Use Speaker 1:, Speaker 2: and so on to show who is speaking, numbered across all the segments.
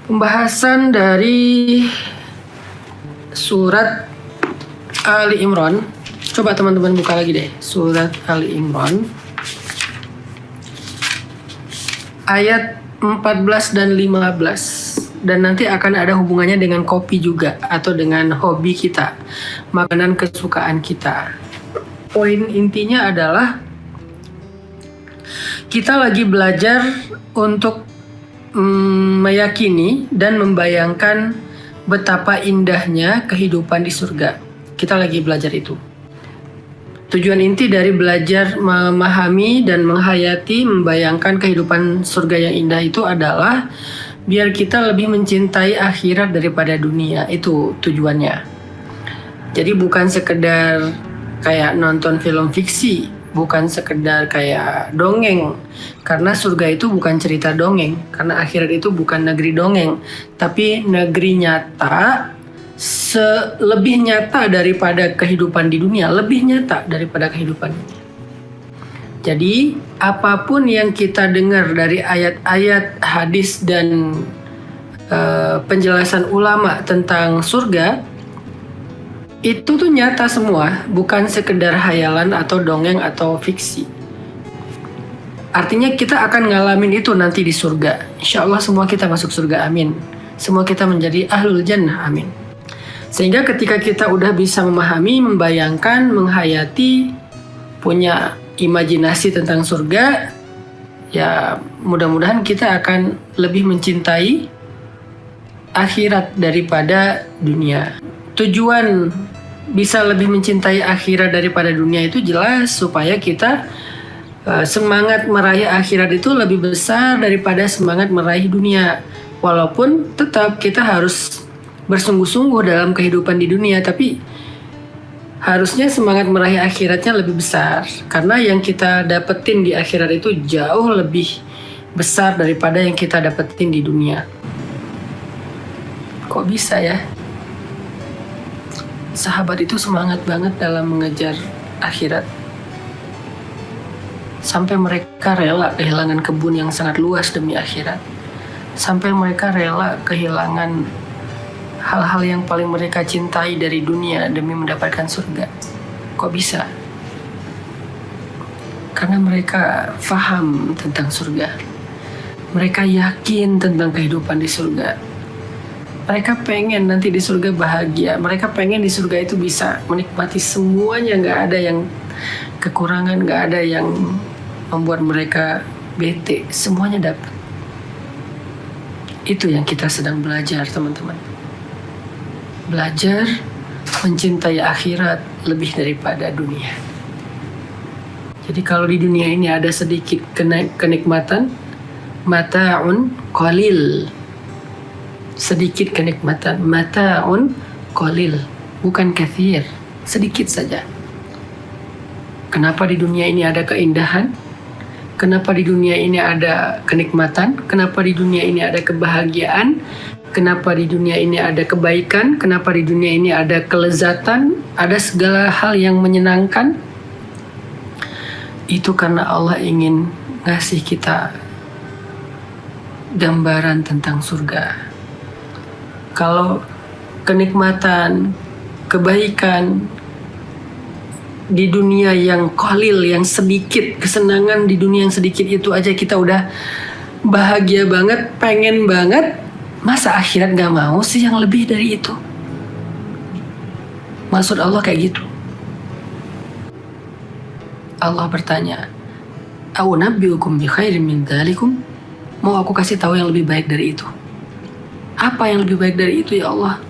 Speaker 1: Pembahasan dari surat Ali Imran. Coba teman-teman buka lagi deh, surat Ali Imran ayat 14 dan 15. Dan nanti akan ada hubungannya dengan kopi juga, atau dengan hobi kita, makanan kesukaan kita. Poin intinya adalah kita lagi belajar untuk meyakini dan membayangkan betapa indahnya kehidupan di surga. Kita lagi belajar itu. Tujuan inti dari belajar memahami dan menghayati, membayangkan kehidupan surga yang indah itu adalah biar kita lebih mencintai akhirat daripada dunia. Itu tujuannya. Jadi bukan sekedar kayak nonton film fiksi, bukan sekedar kayak dongeng. Karena surga itu bukan cerita dongeng, karena akhirat itu bukan negeri dongeng, tapi negeri nyata, lebih nyata daripada kehidupan di dunia, lebih nyata daripada kehidupan dunia. Jadi apapun yang kita dengar dari ayat-ayat, hadis dan penjelasan ulama tentang surga, itu tuh nyata semua, bukan sekedar hayalan atau dongeng atau fiksi. Artinya kita akan ngalamin itu nanti di surga. Insya Allah semua kita masuk surga, amin. Semua kita menjadi ahlul jannah, amin. Sehingga ketika kita udah bisa memahami, membayangkan, menghayati, punya imajinasi tentang surga, ya mudah-mudahan kita akan lebih mencintai akhirat daripada dunia. Tujuan bisa lebih mencintai akhirat daripada dunia itu jelas supaya kita semangat meraih akhirat itu lebih besar daripada semangat meraih dunia. Walaupun tetap kita harus bersungguh-sungguh dalam kehidupan di dunia, tapi harusnya semangat meraih akhiratnya lebih besar. Karena yang kita dapetin di akhirat itu jauh lebih besar daripada yang kita dapetin di dunia. Kok bisa ya? Sahabat itu semangat banget dalam mengejar akhirat. Sampai mereka rela kehilangan kebun yang sangat luas demi akhirat. Sampai mereka rela kehilangan hal-hal yang paling mereka cintai dari dunia demi mendapatkan surga. Kok bisa? Karena mereka faham tentang surga. Mereka yakin tentang kehidupan di surga. Mereka pengen nanti di surga bahagia. Mereka pengen di surga itu bisa menikmati semuanya. Gak ada yang kekurangan, gak ada yang membuat mereka bete. Semuanya dapat. Itu yang kita sedang belajar, teman-teman. Belajar mencintai akhirat lebih daripada dunia. Jadi kalau di dunia ini ada sedikit kenikmatan, mata'un qalil. Sedikit kenikmatan, mata'un qalil, bukan kathir, sedikit saja. Kenapa di dunia ini ada keindahan? Kenapa di dunia ini ada kenikmatan? Kenapa di dunia ini ada kebahagiaan? Kenapa di dunia ini ada kebaikan? Kenapa di dunia ini ada kelezatan? Ada segala hal yang menyenangkan? Itu karena Allah ingin ngasih kita gambaran tentang surga. Kalau kenikmatan, kebaikan di dunia yang qalil, yang sedikit, kesenangan di dunia yang sedikit itu aja kita udah bahagia banget, pengen banget, masa akhirat gak mau sih yang lebih dari itu? Maksud Allah kayak gitu. Allah bertanya, "A'unabbi'ukum bi khairin min dzalikum?" Mau aku kasih tahu yang lebih baik dari itu? Apa yang lebih baik dari itu ya Allah?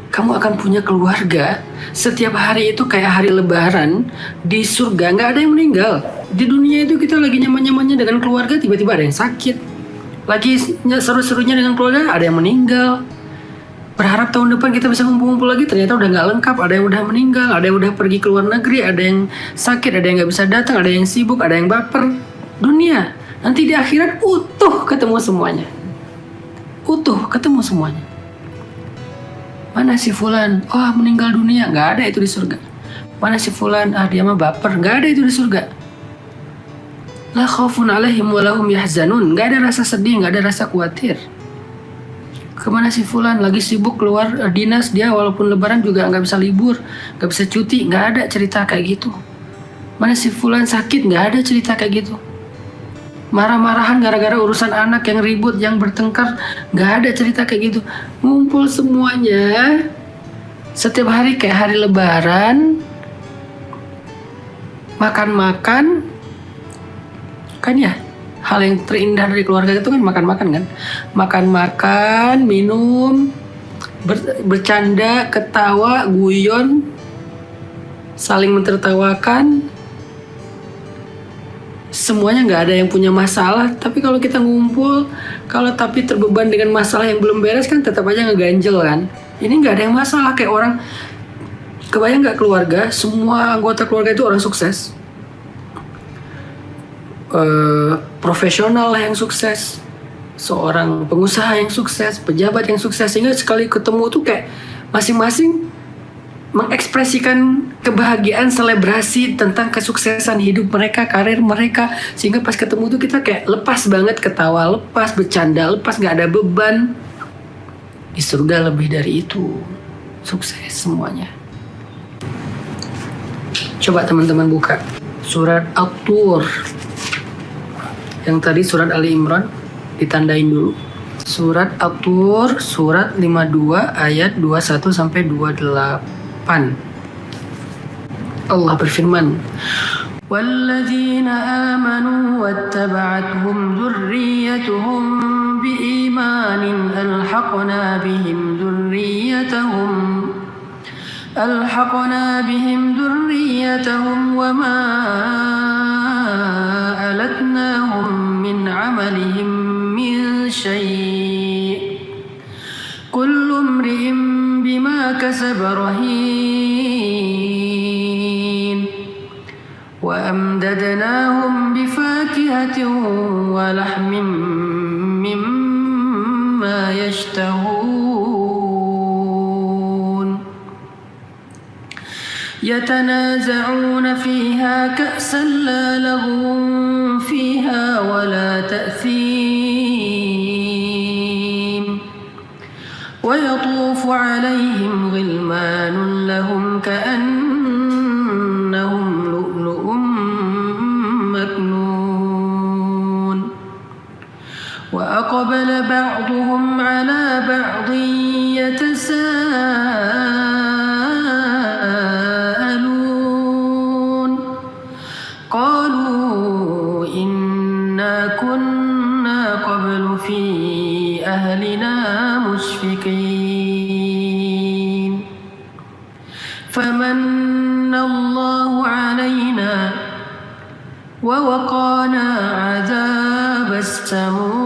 Speaker 1: Kamu akan punya keluarga. Setiap hari itu kayak hari lebaran. Di surga gak ada yang meninggal. Di dunia itu kita lagi nyaman-nyamannya dengan keluarga, tiba-tiba ada yang sakit. Lagi seru-serunya dengan keluarga, ada yang meninggal. Berharap tahun depan kita bisa ngumpul-ngumpul lagi, ternyata udah gak lengkap. Ada yang udah meninggal, ada yang udah pergi ke luar negeri, ada yang sakit, ada yang gak bisa datang, ada yang sibuk, ada yang baper. Dunia, nanti di akhirat utuh ketemu semuanya. Utuh ketemu semuanya. Mana si fulan? Oh, meninggal dunia. Gak ada itu di surga. Mana si fulan? Ah, dia mah baper. Gak ada itu di surga. La khaufun alaihim wa lahum yahzanun. Gak ada rasa sedih, gak ada rasa khawatir. Kemana si Fulan? Lagi sibuk keluar dinas dia, walaupun lebaran juga nggak bisa libur, nggak bisa cuti. Nggak ada cerita kayak gitu. Mana si Fulan sakit? Nggak ada cerita kayak gitu. Marah-marahan gara-gara urusan anak yang ribut, yang bertengkar, nggak ada cerita kayak gitu. Ngumpul semuanya setiap hari kayak hari lebaran, makan-makan, kan ya. Hal yang terindah dari keluarga itu kan makan-makan kan. Makan-makan, minum, bercanda, ketawa, guyon, saling mentertawakan. Semuanya nggak ada yang punya masalah. Tapi kalau kita ngumpul, kalau tapi terbeban dengan masalah yang belum beres kan tetap aja ngeganjel kan. Ini nggak ada yang masalah, kayak orang, kebayang nggak keluarga, semua anggota keluarga itu orang sukses, profesional lah yang sukses, seorang pengusaha yang sukses, pejabat yang sukses, sehingga sekali ketemu tuh kayak masing-masing mengekspresikan kebahagiaan, selebrasi tentang kesuksesan hidup mereka, karir mereka, sehingga pas ketemu tuh kita kayak lepas banget, ketawa lepas, bercanda lepas, nggak ada beban. Di surga lebih dari itu, sukses semuanya. Coba teman-teman buka surat At-Tur. Yang tadi surat Ali Imran ditandain dulu. Surat At-Tur, surat 52 ayat 21 sampai 28. Allah berfirman, وَالَّذِينَ آمَنُوا وَاتَّبَعَتْهُمْ ذُرِّيَّتُهُمْ بِإِيمَانٍ أَلْحَقْنَا بِهِمْ ذُرِّيَّتَهُمْ وَمَا أَلَتْنَاهُمْ مِنْ عَمَلِهِمْ مِنْ شَيْءٍ كُلُّ امْرِئٍ بِمَا كَسَبَ رَهِينٌ وَأَمْدَدْنَاهُمْ بِفَاكِهَةٍ وَلَحْمٍ مِّمَّا يَشْتَهُونَ يَتَنَازَعُونَ فِيهَا كَأْسًا لَّا لَغْوٌ فِيهَا وَلَا تَأْثِيمٌ وَيَطُوفُ عَلَيْهِمْ غِلْمَانٌ لَّهُمْ كَأَنَّهُمْ لُؤْلُؤٌ مَّكْنُونٌ وَأَقْبَلَ بَعْضُهُمْ عَلَى بَعْضٍ يَتَسَاءَلُونَ قَالُوا إِنَّا كُنَّا قَبْلُ فِي أَهْلِنَا مُشْفِقِينَ فَمَنَّ اللَّهُ عَلَيْنَا وَوَقَانَا عَذَابَ السَّمُومِ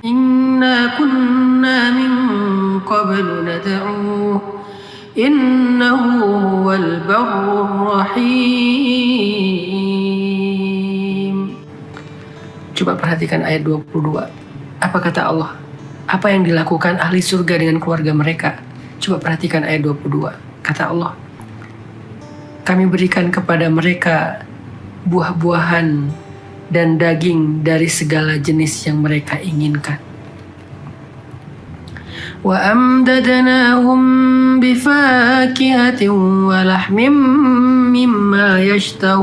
Speaker 1: إِنَّا كُنَّا مِن قَبْلُ نَدْعُوهُ إِنَّهُ هُوَ الْبَرُّ الرَّحِيمُ. Coba perhatikan ayat 22. Apa kata Allah? Apa yang dilakukan ahli surga dengan keluarga mereka? Coba perhatikan ayat 22. Kata Allah, kami berikan kepada mereka buah-buahan dan daging dari segala jenis yang mereka inginkan. Wa amdadnahum bifakihatin wa lahmim mimma yashtahun.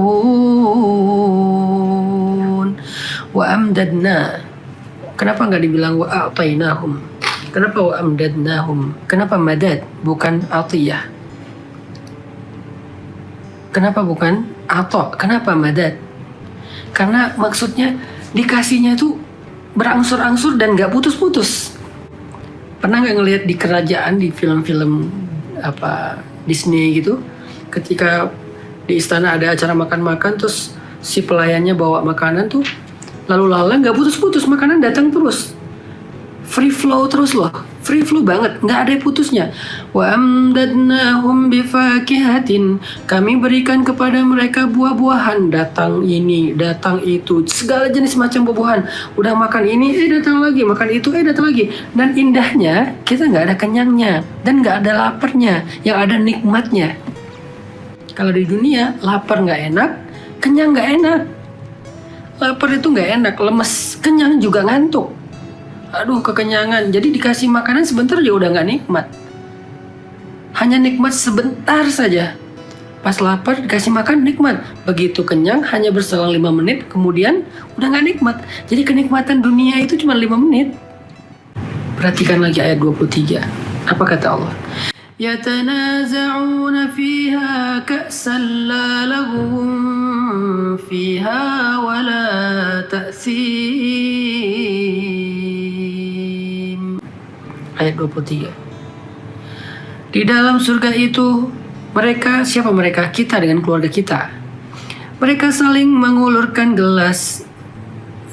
Speaker 1: Wa amdadna. Kenapa nggak dibilang wa a'tainahum? Kenapa wa amdadnahum? Kenapa madad bukan atiyah? Kenapa bukan ato? Kenapa madad? Karena maksudnya dikasihnya itu berangsur-angsur dan nggak putus-putus. Pernah nggak ngelihat di kerajaan, di film-film apa Disney gitu, ketika di istana ada acara makan-makan, terus si pelayannya bawa makanan tuh lalu lalang, nggak putus-putus, makanan datang terus, free flow terus loh, free flow banget, nggak ada putusnya. Wa amdadnahum bifakihatin, kami berikan kepada mereka buah-buahan, datang ini, datang itu, segala jenis macam buah-buahan. Udah makan ini, datang lagi, makan itu, datang lagi. Dan indahnya, kita nggak ada kenyangnya dan nggak ada laparnya, yang ada nikmatnya. Kalau di dunia, lapar nggak enak, kenyang nggak enak. Lapar itu nggak enak, lemes, kenyang juga ngantuk. Aduh, kekenyangan. Jadi dikasih makanan sebentar juga udah nggak nikmat. Hanya nikmat sebentar saja. Pas lapar dikasih makan nikmat. Begitu kenyang hanya berselang 5 menit, kemudian udah nggak nikmat. Jadi kenikmatan dunia itu cuma 5 menit. Perhatikan lagi ayat 23. Apa kata Allah? يتنازعون فيها كأسا لا لغو فيها ولا تأثيم. Ayat 23. Di dalam surga itu mereka, siapa mereka? Kita dengan keluarga kita. Mereka saling mengulurkan gelas,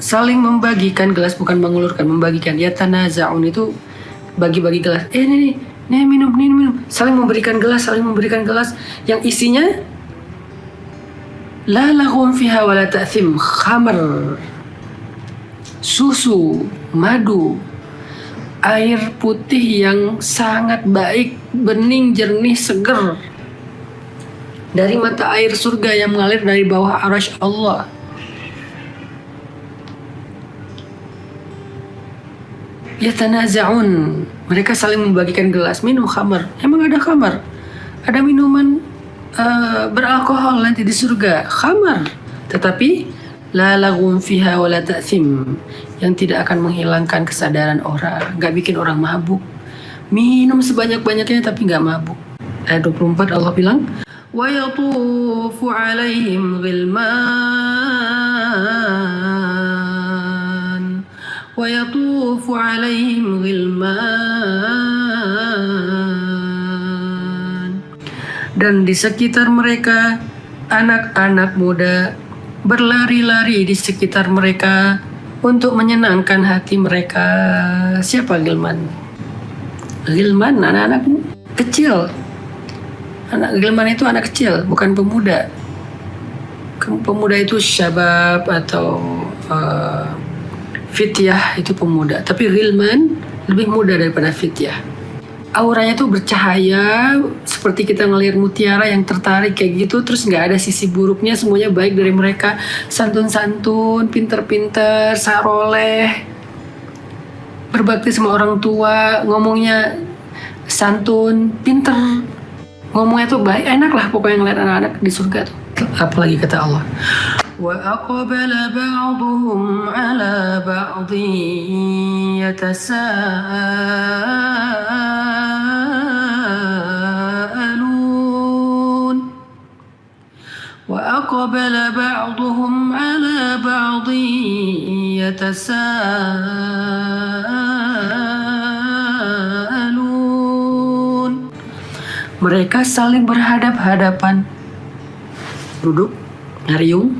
Speaker 1: saling membagikan gelas, bukan mengulurkan, membagikan. Yatanaza'un itu bagi-bagi gelas. Nih minum. Saling memberikan gelas yang isinya la laghum fiha wala ta'thim, khamar, susu, madu, air putih yang sangat baik, bening, jernih, seger dari mata air surga yang mengalir dari bawah arasy Allah. Yatanaza'un, mereka saling membagikan gelas, minum khamar. Emang ada khamar? Ada minuman beralkohol nanti di surga, khamar. Tetapi la laghum fiha wala ta'thim, yang tidak akan menghilangkan kesadaran orang, nggak bikin orang mabuk. Minum sebanyak-banyaknya tapi nggak mabuk. Ayat 24 Allah bilang, wa yatufu alaihim ghilman wa yatufu alaihim ghilman, dan di sekitar mereka anak-anak muda berlari-lari di sekitar mereka untuk menyenangkan hati mereka. Siapa Gilman? Gilman anak-anak kecil. Anak Gilman itu anak kecil, bukan pemuda. Pemuda itu syabab atau fityah, itu pemuda. Tapi Gilman lebih muda daripada fityah. Auranya tuh bercahaya seperti kita ngelihat mutiara yang tertarik kayak gitu, terus nggak ada sisi buruknya, semuanya baik dari mereka. Santun-santun, pinter-pinter, saroleh, berbakti sama orang tua, ngomongnya santun, pinter, ngomongnya tuh baik, enak lah pokoknya ngeliat anak-anak di surga tuh. Apalagi kata Allah, wa aqbala ba'dhum 'ala ba'dhin yatasaalun wa aqbala ba'dhum 'ala ba'dhin yatasaalun. Mereka saling berhadap-hadapan, duduk ngariung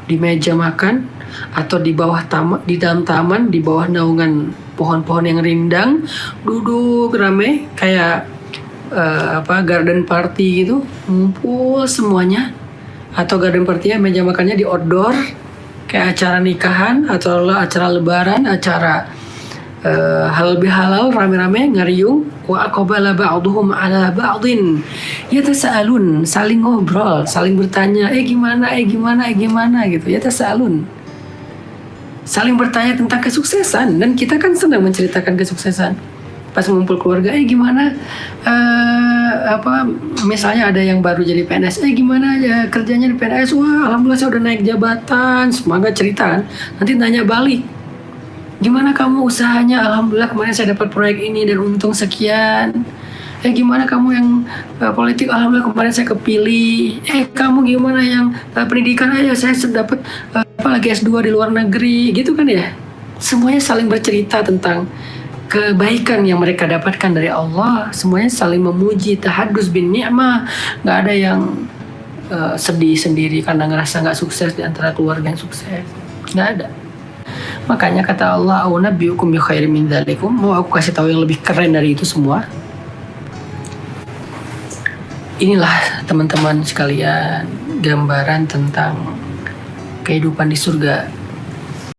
Speaker 1: di meja makan atau di bawah taman, di dalam taman, di bawah naungan pohon-pohon yang rindang, duduk rame kayak garden party gitu, ngumpul semuanya. Atau garden party-nya meja makannya di outdoor kayak acara nikahan atau acara lebaran, acara halal bihalal, rame-rame ngariung. Wa aqbala ba'dhum 'ala ba'dhin yatasaalun, saling ngobrol, saling bertanya, gimana gitu. Yatasaalun, saling bertanya tentang kesuksesan, dan kita kan senang menceritakan kesuksesan. Pas ngumpul keluarga, gimana misalnya ada yang baru jadi PNS, gimana ya kerjanya di PNS? Wah, alhamdulillah saya udah naik jabatan. Semoga cerita kan. Nanti nanya balik, gimana kamu usahanya? Alhamdulillah kemarin saya dapat proyek ini dan untung sekian. Gimana kamu yang politik? Alhamdulillah kemarin saya kepilih. Kamu gimana yang pendidikan? Ya saya dapat apalagi S2 di luar negeri, gitu kan ya. Semuanya saling bercerita tentang kebaikan yang mereka dapatkan dari Allah. Semuanya saling memuji, tahadus bin ni'mah. Nggak ada yang sedih sendiri karena ngerasa nggak sukses di antara keluarga yang sukses. Nggak ada. Makanya kata Allah, "A'unabbiukum bi khairin min dzalikum." Mau aku kasih tahu yang lebih keren dari itu semua? Inilah teman-teman sekalian gambaran tentang kehidupan di surga.